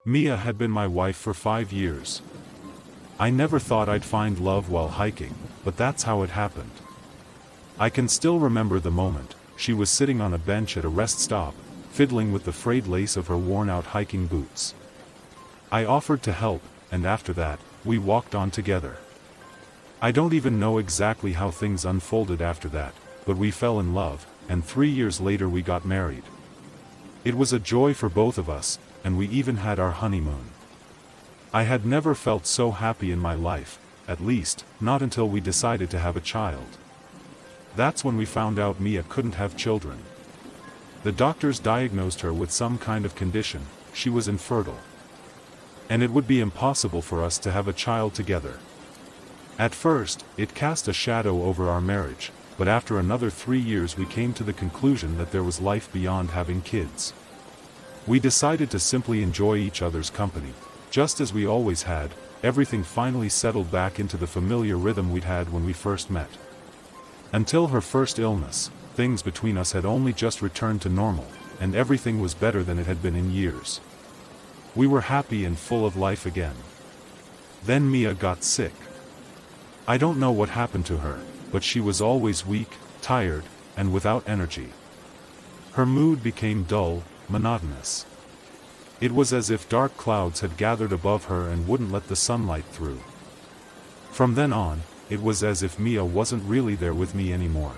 Mia had been my wife for 5 years. I never thought I'd find love while hiking, but that's how it happened. I can still remember the moment. She was sitting on a bench at a rest stop, fiddling with the frayed lace of her worn-out hiking boots. I offered to help, and after that, we walked on together. I don't even know exactly how things unfolded after that, but we fell in love, and 3 years later we got married. It was a joy for both of us, and we even had our honeymoon. I had never felt so happy in my life, at least, not until we decided to have a child. That's when we found out Mia couldn't have children. The doctors diagnosed her with some kind of condition. She was infertile. And it would be impossible for us to have a child together. At first, it cast a shadow over our marriage, but after another 3 years we came to the conclusion that there was life beyond having kids. We decided to simply enjoy each other's company. Just as we always had, everything finally settled back into the familiar rhythm we'd had when we first met. Until her first illness, things between us had only just returned to normal, and everything was better than it had been in years. We were happy and full of life again. Then Mia got sick. I don't know what happened to her, but she was always weak, tired, and without energy. Her mood became dull, monotonous. It was as if dark clouds had gathered above her and wouldn't let the sunlight through. From then on, it was as if Mia wasn't really there with me anymore.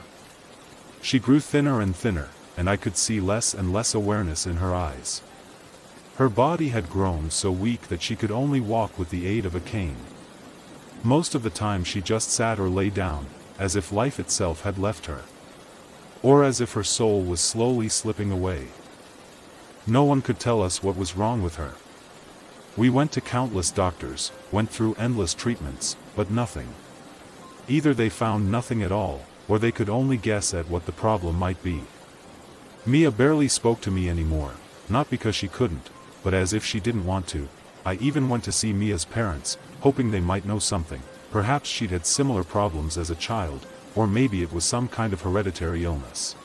She grew thinner and thinner, and I could see less and less awareness in her eyes. Her body had grown so weak that she could only walk with the aid of a cane. Most of the time she just sat or lay down, as if life itself had left her. Or as if her soul was slowly slipping away. No one could tell us what was wrong with her. We went to countless doctors, went through endless treatments, but nothing. Either they found nothing at all, or they could only guess at what the problem might be. Mia barely spoke to me anymore, not because she couldn't, but as if she didn't want to. I even went to see Mia's parents, hoping they might know something. Perhaps she'd had similar problems as a child, or maybe it was some kind of hereditary illness.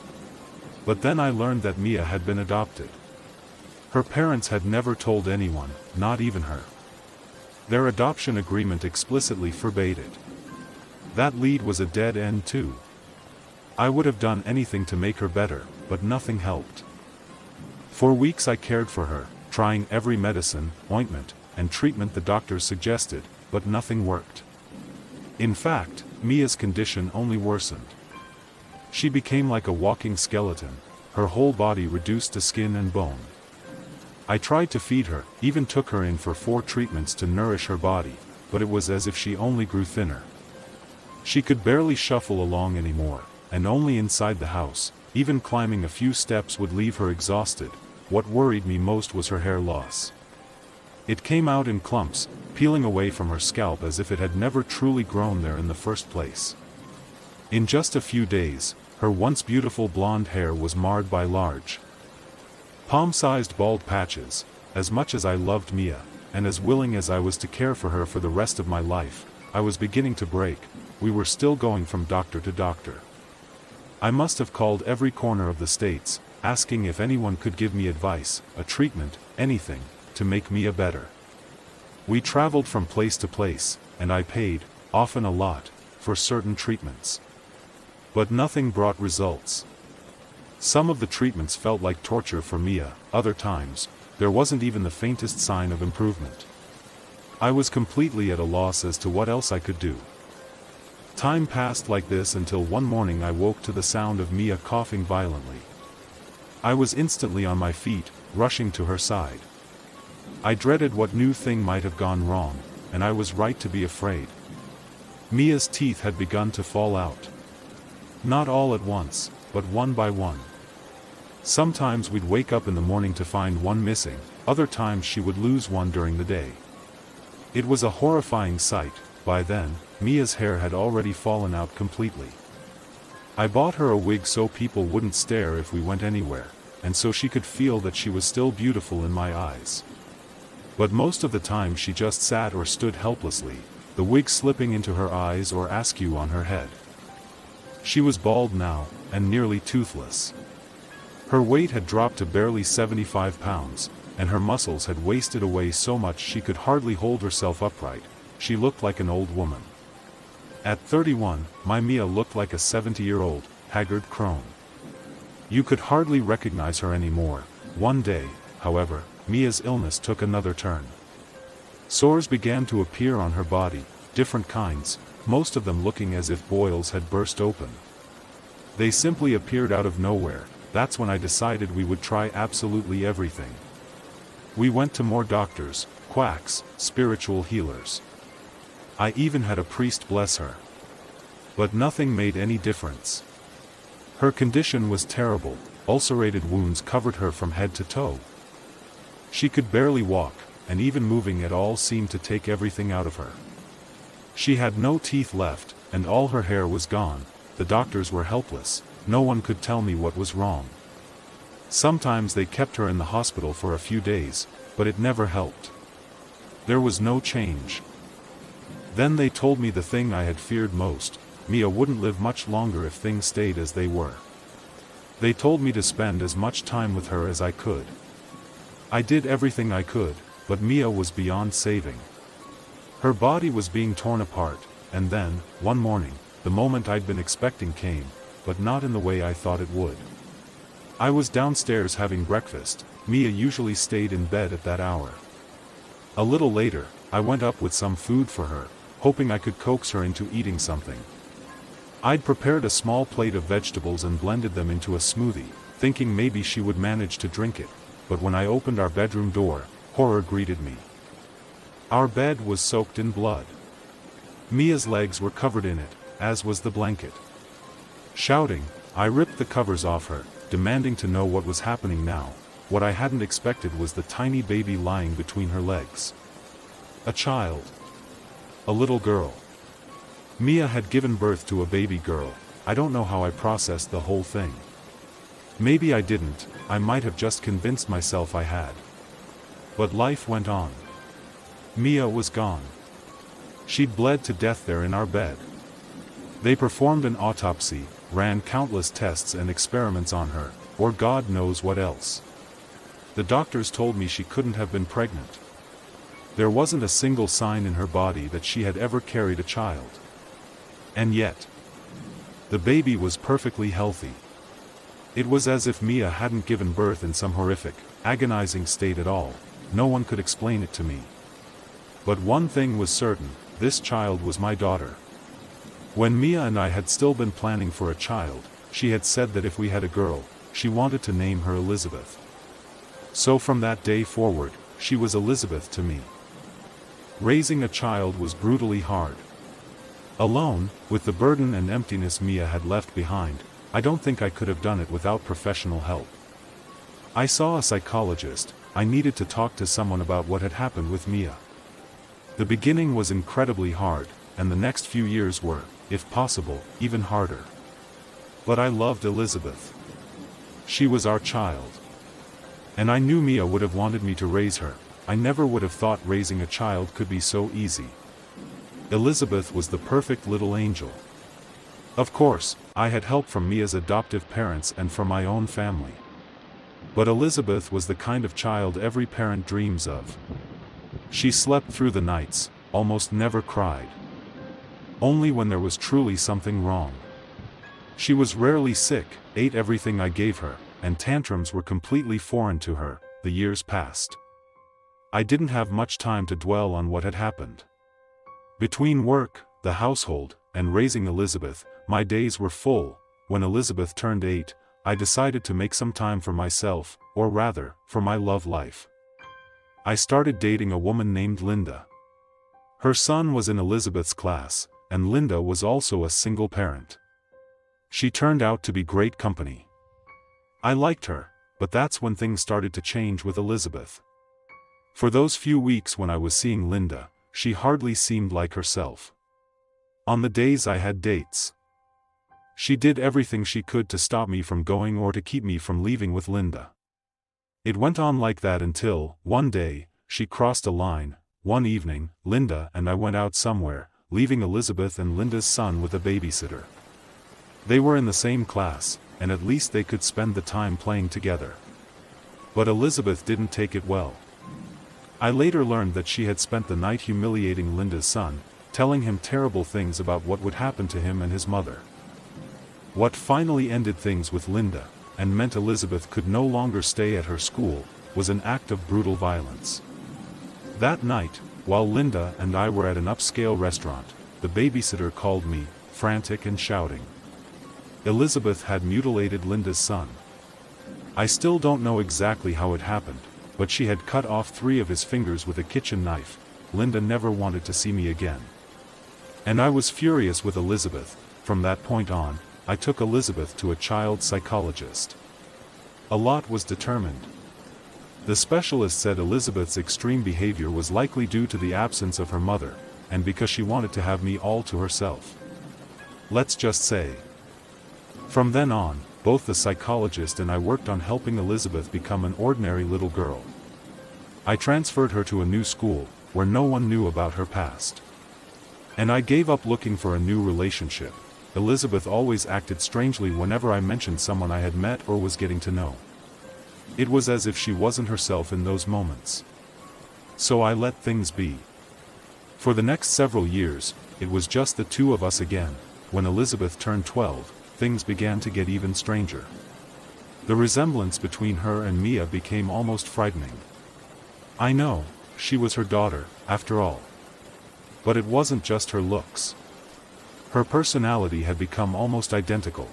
But then I learned that Mia had been adopted. Her parents had never told anyone, not even her. Their adoption agreement explicitly forbade it. That lead was a dead end too. I would have done anything to make her better, but nothing helped. For weeks I cared for her, trying every medicine, ointment, and treatment the doctors suggested, but nothing worked. In fact, Mia's condition only worsened. She became like a walking skeleton, her whole body reduced to skin and bone. I tried to feed her, even took her in for 4 treatments to nourish her body, but it was as if she only grew thinner. She could barely shuffle along anymore, and only inside the house. Even climbing a few steps would leave her exhausted. What worried me most was her hair loss. It came out in clumps, peeling away from her scalp as if it had never truly grown there in the first place. In just a few days, her once beautiful blonde hair was marred by large, palm-sized bald patches. As much as I loved Mia, and as willing as I was to care for her for the rest of my life, I was beginning to break. We were still going from doctor to doctor. I must have called every corner of the states, asking if anyone could give me advice, a treatment, anything, to make Mia better. We traveled from place to place, and I paid, often a lot, for certain treatments. But nothing brought results. Some of the treatments felt like torture for Mia, other times, there wasn't even the faintest sign of improvement. I was completely at a loss as to what else I could do. Time passed like this until one morning I woke to the sound of Mia coughing violently. I was instantly on my feet, rushing to her side. I dreaded what new thing might have gone wrong, and I was right to be afraid. Mia's teeth had begun to fall out. Not all at once, but one by one. Sometimes we'd wake up in the morning to find one missing, other times she would lose one during the day. It was a horrifying sight. By then, Mia's hair had already fallen out completely. I bought her a wig so people wouldn't stare if we went anywhere, and so she could feel that she was still beautiful in my eyes. But most of the time she just sat or stood helplessly, the wig slipping into her eyes or askew on her head. She was bald now, and nearly toothless. Her weight had dropped to barely 75 pounds, and her muscles had wasted away so much she could hardly hold herself upright. She looked like an old woman. At 31, my Mia looked like a 70-year-old, haggard crone. You could hardly recognize her anymore. One day, however, Mia's illness took another turn. Sores began to appear on her body, different kinds, most of them looking as if boils had burst open. They simply appeared out of nowhere. That's when I decided we would try absolutely everything. We went to more doctors, quacks, spiritual healers. I even had a priest bless her. But nothing made any difference. Her condition was terrible, ulcerated wounds covered her from head to toe. She could barely walk, and even moving at all seemed to take everything out of her. She had no teeth left, and all her hair was gone. The doctors were helpless. No one could tell me what was wrong. Sometimes they kept her in the hospital for a few days, but it never helped. There was no change. Then they told me the thing I had feared most: Mia wouldn't live much longer if things stayed as they were. They told me to spend as much time with her as I could. I did everything I could, but Mia was beyond saving. Her body was being torn apart, and then, one morning, the moment I'd been expecting came, but not in the way I thought it would. I was downstairs having breakfast. Mia usually stayed in bed at that hour. A little later, I went up with some food for her, hoping I could coax her into eating something. I'd prepared a small plate of vegetables and blended them into a smoothie, thinking maybe she would manage to drink it, but when I opened our bedroom door, horror greeted me. Our bed was soaked in blood. Mia's legs were covered in it, as was the blanket. Shouting, I ripped the covers off her, demanding to know what was happening now. What I hadn't expected was the tiny baby lying between her legs. A child. A little girl. Mia had given birth to a baby girl. I don't know how I processed the whole thing. Maybe I didn't. I might have just convinced myself I had. But life went on. Mia was gone. She'd bled to death there in our bed. They performed an autopsy, ran countless tests and experiments on her, or God knows what else. The doctors told me she couldn't have been pregnant. There wasn't a single sign in her body that she had ever carried a child. And yet, the baby was perfectly healthy. It was as if Mia hadn't given birth in some horrific, agonizing state at all. No one could explain it to me. But one thing was certain: this child was my daughter. When Mia and I had still been planning for a child, she had said that if we had a girl, she wanted to name her Elizabeth. So from that day forward, she was Elizabeth to me. Raising a child was brutally hard. Alone, with the burden and emptiness Mia had left behind, I don't think I could have done it without professional help. I saw a psychologist. I needed to talk to someone about what had happened with Mia. The beginning was incredibly hard, and the next few years were, if possible, even harder. But I loved Elizabeth. She was our child. And I knew Mia would have wanted me to raise her. I never would have thought raising a child could be so easy. Elizabeth was the perfect little angel. Of course, I had help from Mia's adoptive parents and from my own family. But Elizabeth was the kind of child every parent dreams of. She slept through the nights, almost never cried. Only when there was truly something wrong. She was rarely sick, ate everything I gave her, and tantrums were completely foreign to her. The years passed. I didn't have much time to dwell on what had happened. Between work, the household, and raising Elizabeth, my days were full. When Elizabeth turned 8, I decided to make some time for myself, or rather, for my love life. I started dating a woman named Linda. Her son was in Elizabeth's class, and Linda was also a single parent. She turned out to be great company. I liked her, but that's when things started to change with Elizabeth. For those few weeks when I was seeing Linda, she hardly seemed like herself. On the days I had dates, she did everything she could to stop me from going or to keep me from leaving with Linda. It went on like that until, one day, she crossed a line. One evening, Linda and I went out somewhere, leaving Elizabeth and Linda's son with a babysitter. They were in the same class, and at least they could spend the time playing together. But Elizabeth didn't take it well. I later learned that she had spent the night humiliating Linda's son, telling him terrible things about what would happen to him and his mother. What finally ended things with Linda, and meant Elizabeth could no longer stay at her school, was an act of brutal violence. That night, while Linda and I were at an upscale restaurant, the babysitter called me, frantic and shouting. Elizabeth had mutilated Linda's son. I still don't know exactly how it happened, but she had cut off 3 of his fingers with a kitchen knife. Linda never wanted to see me again. And I was furious with Elizabeth. From that point on, I took Elizabeth to a child psychologist. A lot was determined. The specialist said Elizabeth's extreme behavior was likely due to the absence of her mother, and because she wanted to have me all to herself. Let's just say. From then on, both the psychologist and I worked on helping Elizabeth become an ordinary little girl. I transferred her to a new school, where no one knew about her past. And I gave up looking for a new relationship. Elizabeth always acted strangely whenever I mentioned someone I had met or was getting to know. It was as if she wasn't herself in those moments. So I let things be. For the next several years, it was just the 2 of us again. When Elizabeth turned 12, things began to get even stranger. The resemblance between her and Mia became almost frightening. I know, she was her daughter, after all. But it wasn't just her looks. Her personality had become almost identical.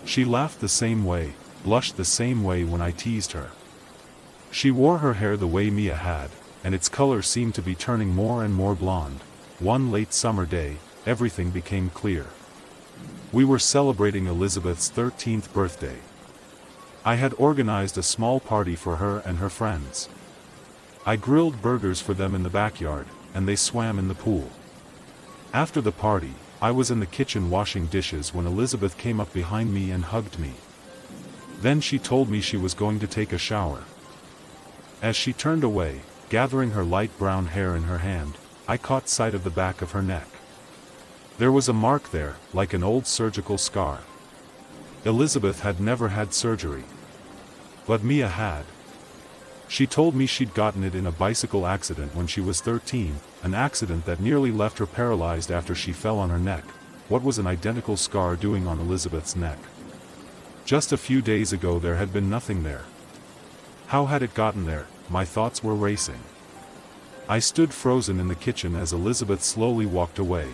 She laughed the same way, blushed the same way when I teased her. She wore her hair the way Mia had, and its color seemed to be turning more and more blonde. One late summer day, everything became clear. We were celebrating Elizabeth's 13th birthday. I had organized a small party for her and her friends. I grilled burgers for them in the backyard, and they swam in the pool. After the party, I was in the kitchen washing dishes when Elizabeth came up behind me and hugged me. Then she told me she was going to take a shower. As she turned away, gathering her light brown hair in her hand, I caught sight of the back of her neck. There was a mark there, like an old surgical scar. Elizabeth had never had surgery. But Mia had. She told me she'd gotten it in a bicycle accident when she was 13, an accident that nearly left her paralyzed after she fell on her neck. What was an identical scar doing on Elizabeth's neck? Just a few days ago there had been nothing there. How had it gotten there? My thoughts were racing. I stood frozen in the kitchen as Elizabeth slowly walked away.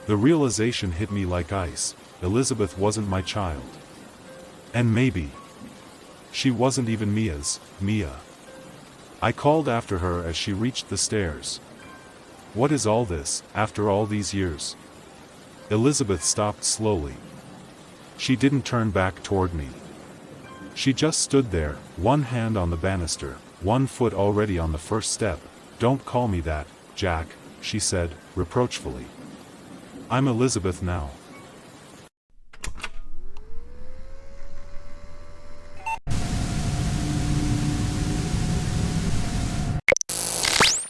The realization hit me like ice. Elizabeth wasn't my child. And maybe she wasn't even Mia. I called after her as she reached the stairs. What is all this, after all these years? Elizabeth stopped slowly. She didn't turn back toward me. She just stood there, one hand on the banister, one foot already on the first step. Don't call me that, Jack, she said, reproachfully. I'm Elizabeth now.